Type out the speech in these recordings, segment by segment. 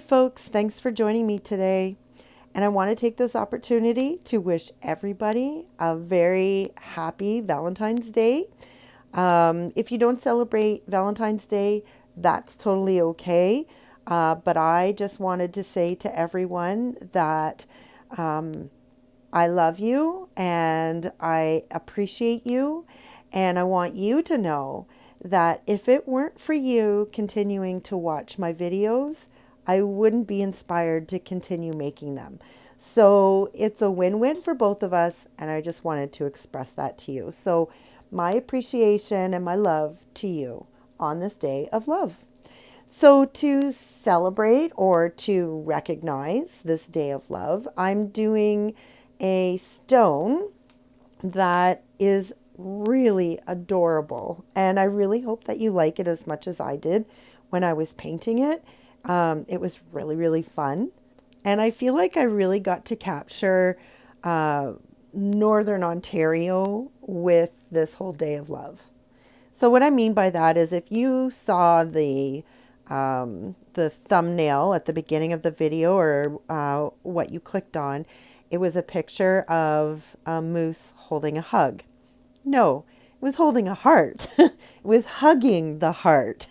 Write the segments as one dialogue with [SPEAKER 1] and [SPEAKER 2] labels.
[SPEAKER 1] folks. Thanks for joining me today. And I want to take this opportunity to wish everybody a very happy Valentine's Day. If you don't celebrate Valentine's Day, that's totally okay. But I just wanted to say to everyone that I love you and I appreciate you. And I want you to know that if it weren't for you continuing to watch my videos, I wouldn't be inspired to continue making them. So it's a win-win for both of us, and I just wanted to express that to you. So my appreciation and my love to you on this day of love. So to celebrate or to recognize this day of love, I'm doing a stone that is really adorable. And I really hope that you like it as much as I did when I was painting it. It was really, really fun. And I feel like I really got to capture Northern Ontario with this whole day of love. So what I mean by that is if you saw the thumbnail at the beginning of the video or what you clicked on, it was a picture of a moose holding a hug. No, it was holding a heart. It was hugging the heart.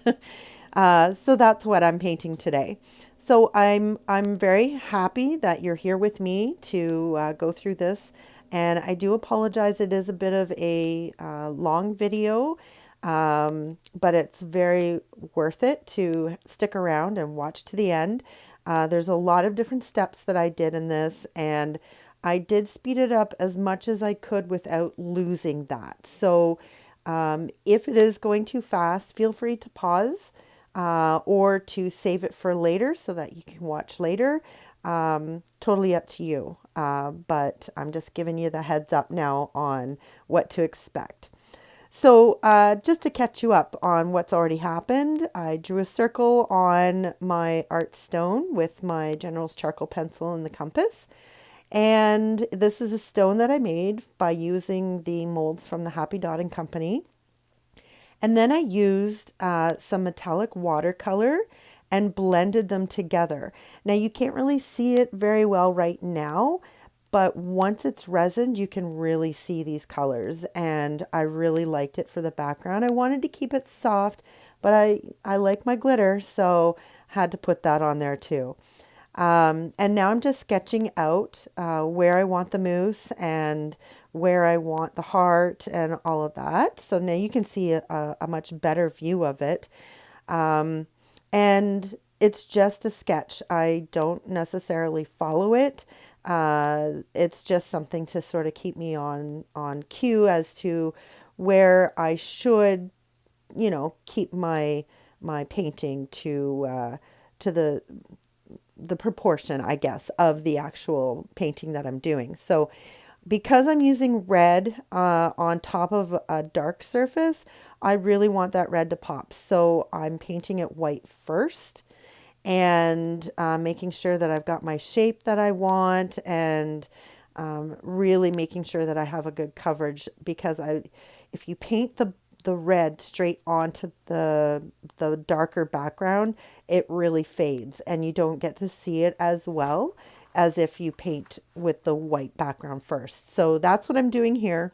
[SPEAKER 1] So that's what I'm painting today. So I'm very happy that you're here with me to go through this. And I do apologize. It is a bit of a long video, but it's very worth it to stick around and watch to the end. There's a lot of different steps that I did in this, and I did speed it up as much as I could without losing that. So if it is going too fast, feel free to pause or to save it for later so that you can watch later. Totally up to you. But I'm just giving you the heads up now on what to expect. So just to catch you up on what's already happened, I drew a circle on my art stone with my General's charcoal pencil and the compass. And this is a stone that I made by using the molds from the Happy Dotting Company. And then I used some metallic watercolor and blended them together. Now you can't really see it very well right now, but once it's resined, you can really see these colors. And I really liked it for the background. I wanted to keep it soft, but I like my glitter, so had to put that on there too. And now I'm just sketching out where I want the moose and where I want the heart and all of that. So now you can see a much better view of it. And it's just a sketch. I don't necessarily follow it. It's just something to sort of keep me on cue as to where I should, keep my painting to the proportion, I guess, of the actual painting that I'm doing. So because I'm using red on top of a dark surface, I really want that red to pop. So I'm painting it white first and making sure that I've got my shape that I want and really making sure that I have a good coverage, because if you paint the red straight onto the darker background, it really fades and you don't get to see it as well as if you paint with the white background first. So that's what I'm doing here.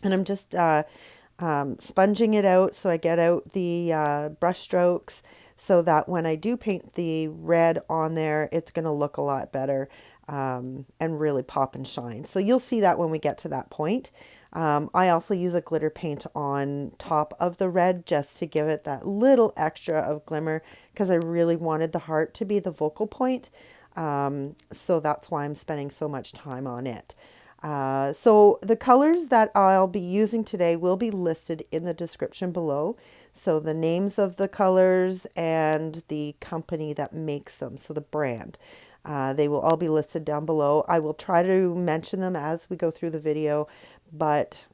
[SPEAKER 1] And I'm just sponging it out so I get out the brush strokes so that when I do paint the red on there, it's going to look a lot better and really pop and shine. So you'll see that when we get to that point. I also use a glitter paint on top of the red just to give it that little extra of glimmer, because I really wanted the heart to be the focal point. So that's why I'm spending so much time on it. So the colors that I'll be using today will be listed in the description below. So the names of the colors and the company that makes them, so the brand. They will all be listed down below. I will try to mention them as we go through the video, but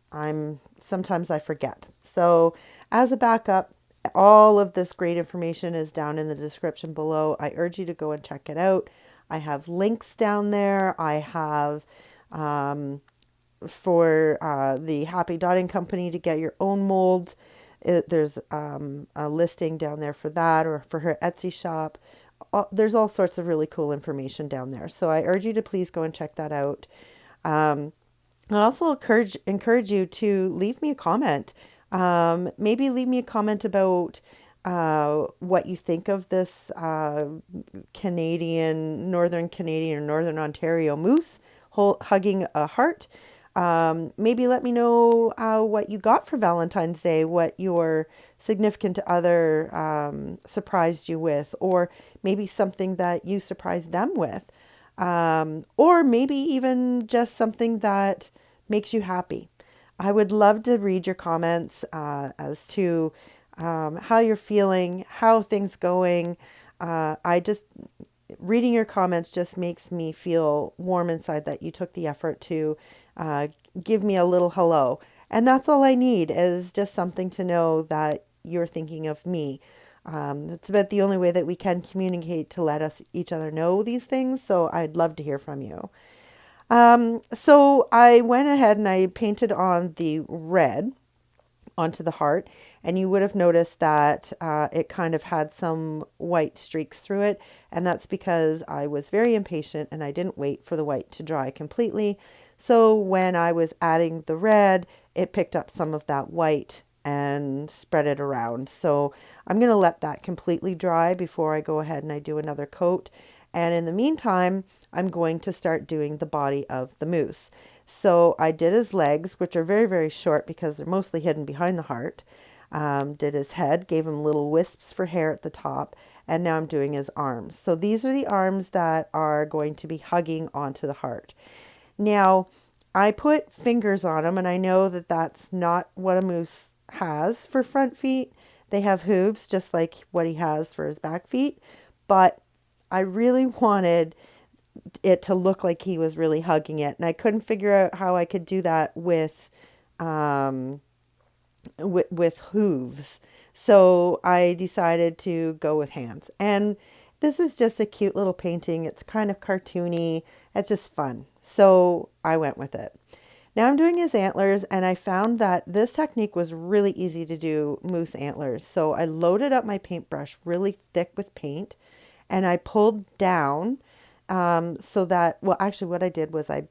[SPEAKER 1] sometimes I forget. So as a backup, all of this great information is down in the description below. I urge you to go and check it out. I have links down there. I have for the Happy Dotting Company to get your own molds. There's a listing down there for that, or for her Etsy shop. there's all sorts of really cool information down there. So I urge you to please go and check that out. I also encourage you to leave me a comment. Maybe leave me a comment about what you think of this Northern Canadian, or Northern Ontario moose hugging a heart. Maybe let me know what you got for Valentine's Day, what your significant other surprised you with, or maybe something that you surprised them with, or maybe even just something that makes you happy. I would love to read your comments as to how you're feeling, how things going. I just reading your comments just makes me feel warm inside that you took the effort to give me a little hello. And that's all I need, is just something to know that you're thinking of me. It's about the only way that we can communicate, to let us each other know these things. So I'd love to hear from you. So I went ahead and I painted on the red onto the heart, and you would have noticed that it kind of had some white streaks through it, and that's because I was very impatient and I didn't wait for the white to dry completely. So when I was adding the red, it picked up some of that white and spread it around. So I'm going to let that completely dry before I go ahead and I do another coat. And in the meantime, I'm going to start doing the body of the moose. So I did his legs, which are very, very short because they're mostly hidden behind the heart. Did his head, gave him little wisps for hair at the top, and now I'm doing his arms. So these are the arms that are going to be hugging onto the heart. Now, I put fingers on them, and I know that that's not what a moose has for front feet. They have hooves, just like what he has for his back feet, but I really wanted it to look like he was really hugging it, and I couldn't figure out how I could do that with hooves. So I decided to go with hands. And this is just a cute little painting. It's kind of cartoony. It's just fun. So I went with it. Now I'm doing his antlers, and I found that this technique was really easy to do moose antlers. So I loaded up my paintbrush really thick with paint, and I pulled down so that, well, actually what I did was I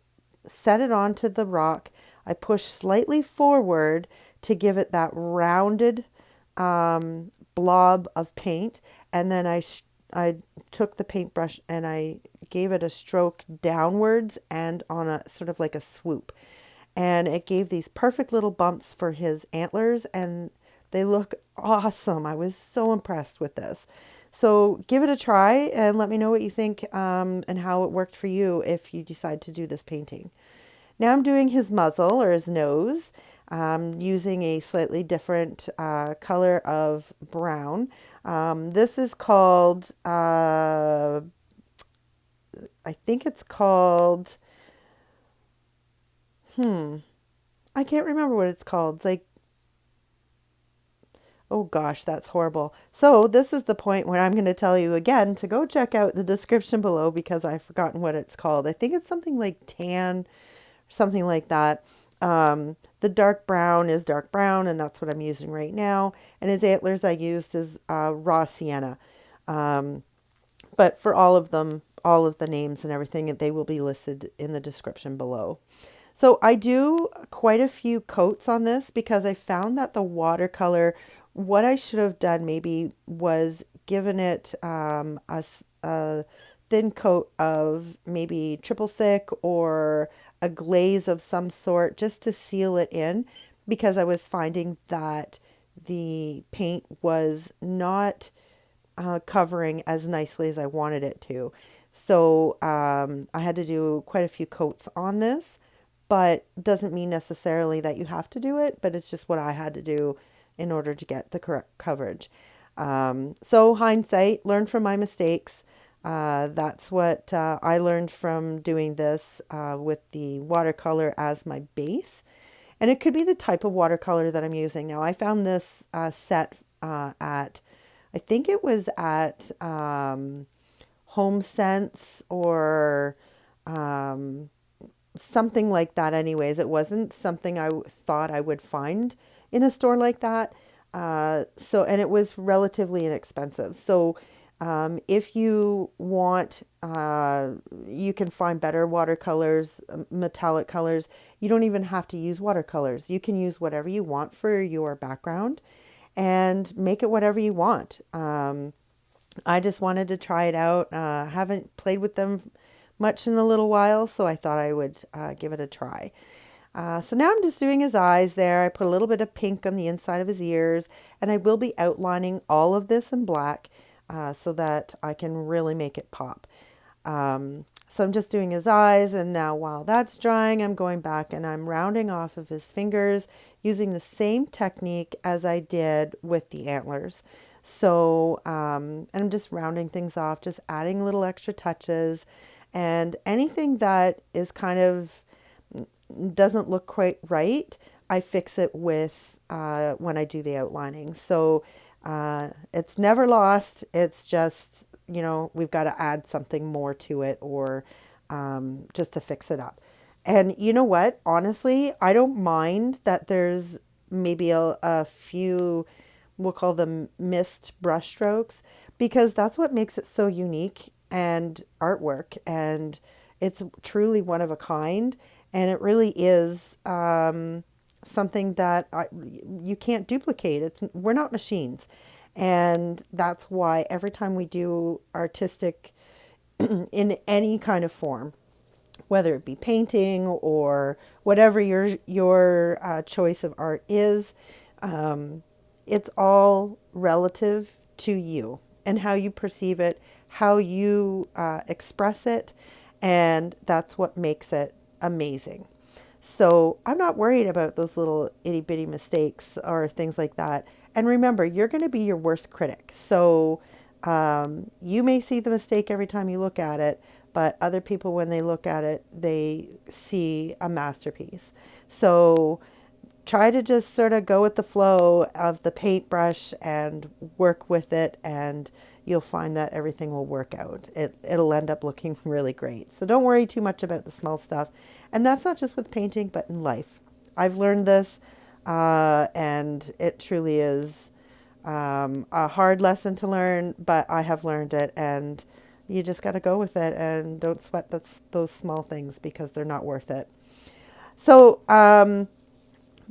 [SPEAKER 1] set it onto the rock. I pushed slightly forward to give it that rounded blob of paint. And then I took the paintbrush and I gave it a stroke downwards and on a sort of like a swoop. And it gave these perfect little bumps for his antlers, and they look awesome. I was so impressed with this. So give it a try and let me know what you think and how it worked for you if you decide to do this painting. Now I'm doing his muzzle, or his nose, using a slightly different color of brown. This is called, I think it's called, I can't remember what it's called. It's like, oh gosh, that's horrible. So this is the point where I'm going to tell you again to go check out the description below, because I've forgotten what it's called. I think it's something like tan, or something like that. The dark brown is dark brown, and that's what I'm using right now. And his antlers I used is raw sienna. But for all of them, all of the names and everything, they will be listed in the description below. So I do quite a few coats on this because I found that the watercolor, what I should have done maybe was given it a thin coat of maybe triple thick or a glaze of some sort, just to seal it in, because I was finding that the paint was not covering as nicely as I wanted it to. So I had to do quite a few coats on this, but doesn't mean necessarily that you have to do it, but it's just what I had to do in order to get the correct coverage. So hindsight, learn from my mistakes. That's what I learned from doing this with the watercolor as my base. And it could be the type of watercolor that I'm using. Now, I found this set at, I think it was at Home Sense or something like that anyways. It wasn't something I thought I would find in a store like that. And it was relatively inexpensive. So If you want, you can find better watercolors, metallic colors. You don't even have to use watercolors. You can use whatever you want for your background and make it whatever you want. I just wanted to try it out. Haven't played with them much in a little while, so I thought I would give it a try. So now I'm just doing his eyes there. I put a little bit of pink on the inside of his ears, and I will be outlining all of this in black so that I can really make it pop. So I'm just doing his eyes, and now while that's drying, I'm going back and I'm rounding off of his fingers using the same technique as I did with the antlers. So, and I'm just rounding things off, just adding little extra touches, and anything that is kind of doesn't look quite right, I fix it with when I do the outlining. So it's never lost. It's just, you know, we've got to add something more to it or just to fix it up. And you know what? Honestly, I don't mind that there's maybe a few, we'll call them missed brush strokes, because that's what makes it so unique and artwork. And it's truly one of a kind. And it really is something that you can't duplicate. We're not machines. And that's why every time we do artistic in any kind of form, whether it be painting or whatever your choice of art is, it's all relative to you and how you perceive it, how you express it, and that's what makes it amazing. So I'm not worried about those little itty bitty mistakes or things like that. And remember, you're going to be your worst critic. So you may see the mistake every time you look at it, but other people, when they look at it, they see a masterpiece. So try to just sort of go with the flow of the paintbrush and work with it, and you'll find that everything will work out. It'll end up looking really great. So don't worry too much about the small stuff. And that's not just with painting, but in life. I've learned this, and it truly is a hard lesson to learn, but I have learned it, and you just got to go with it and don't sweat those small things because they're not worth it. So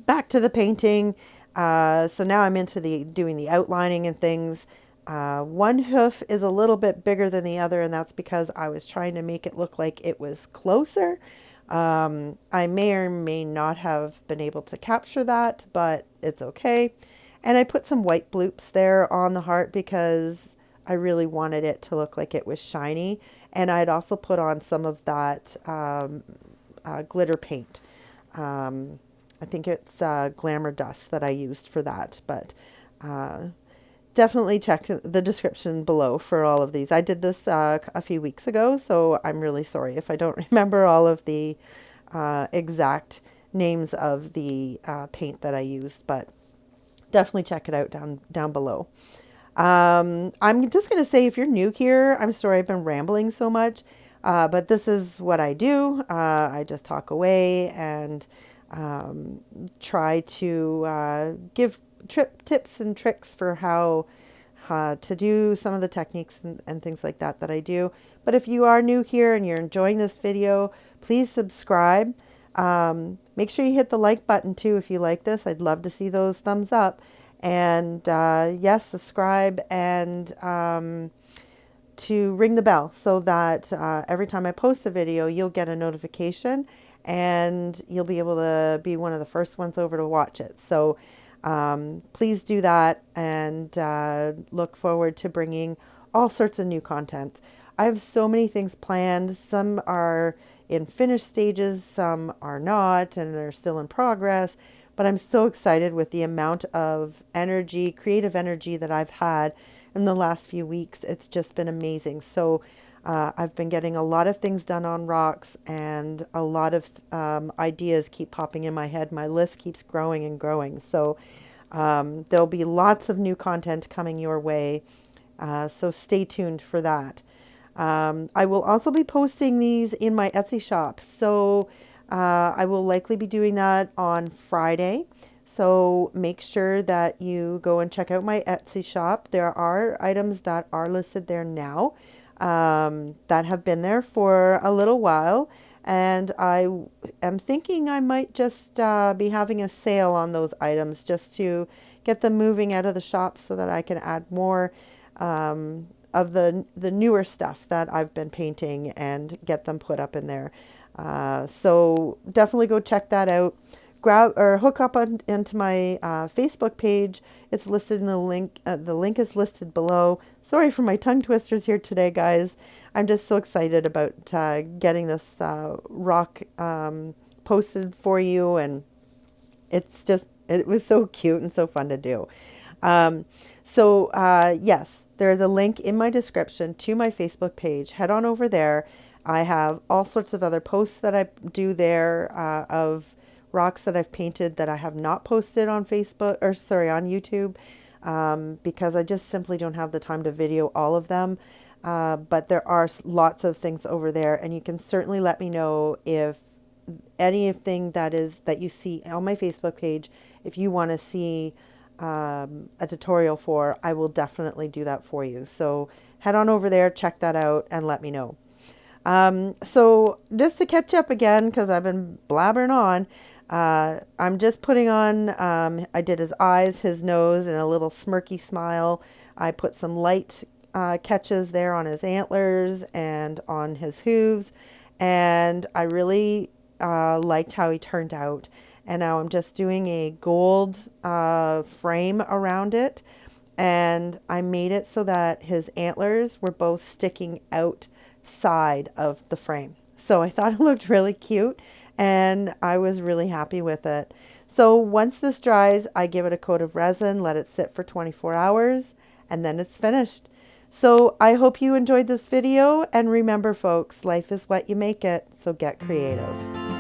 [SPEAKER 1] back to the painting. So now I'm into doing the outlining and things. One hoof is a little bit bigger than the other, and that's because I was trying to make it look like it was closer. I may or may not have been able to capture that, but it's okay. And I put some white bloops there on the heart because I really wanted it to look like it was shiny. And I'd also put on some of that glitter paint. I think it's Glamour dust that I used for that, but definitely check the description below for all of these. I did this a few weeks ago, so I'm really sorry if I don't remember all of the exact names of the paint that I used, but definitely check it out down below. I'm just going to say, if you're new here, I'm sorry I've been rambling so much, but this is what I do. I just talk away and try to give tips and tricks for how to do some of the techniques and things like that I do. But if you are new here and you're enjoying this video, please subscribe. Make sure you hit the like button too if you like this. I'd love to see those thumbs up. And yes, subscribe and to ring the bell so that every time I post a video, you'll get a notification and you'll be able to be one of the first ones over to watch it. So please do that, and look forward to bringing all sorts of new content. I have so many things planned. Some are in finished stages, some are not, and they're still in progress. But I'm so excited with the amount of energy, creative energy that I've had in the last few weeks. It's just been amazing. So I've been getting a lot of things done on rocks, and a lot of ideas keep popping in my head. My list keeps growing and growing. So there'll be lots of new content coming your way. So stay tuned for that. I will also be posting these in my Etsy shop. So I will likely be doing that on Friday. So make sure that you go and check out my Etsy shop. There are items that are listed there now that have been there for a little while. And I am thinking I might just be having a sale on those items just to get them moving out of the shop so that I can add more of the newer stuff that I've been painting and get them put up in there. So definitely go check that out. Grab or hook up into my Facebook page. It's listed in the link. The link is listed below. Sorry for my tongue twisters here today, guys. I'm just so excited about getting this rock posted for you, and it was so cute and so fun to do. Yes, there is a link in my description to my Facebook page. Head on over there. I have all sorts of other posts that I do there of rocks that I've painted that I have not posted on Facebook, or sorry, on YouTube, because I just simply don't have the time to video all of them. But there are lots of things over there, and you can certainly let me know if anything that you see on my Facebook page, if you want to see a tutorial for, I will definitely do that for you. So head on over there, check that out, and let me know. So just to catch up again, because I've been blabbering on, I'm just putting on, I did his eyes, his nose, and a little smirky smile. I put some light catches there on his antlers and on his hooves, and I really liked how he turned out. And now I'm just doing a gold frame around it, and I made it so that his antlers were both sticking out side of the frame. So I thought it looked really cute, and I was really happy with it. So once this dries, I give it a coat of resin, let it sit for 24 hours, and then it's finished. So I hope you enjoyed this video, and remember folks, life is what you make it, so get creative.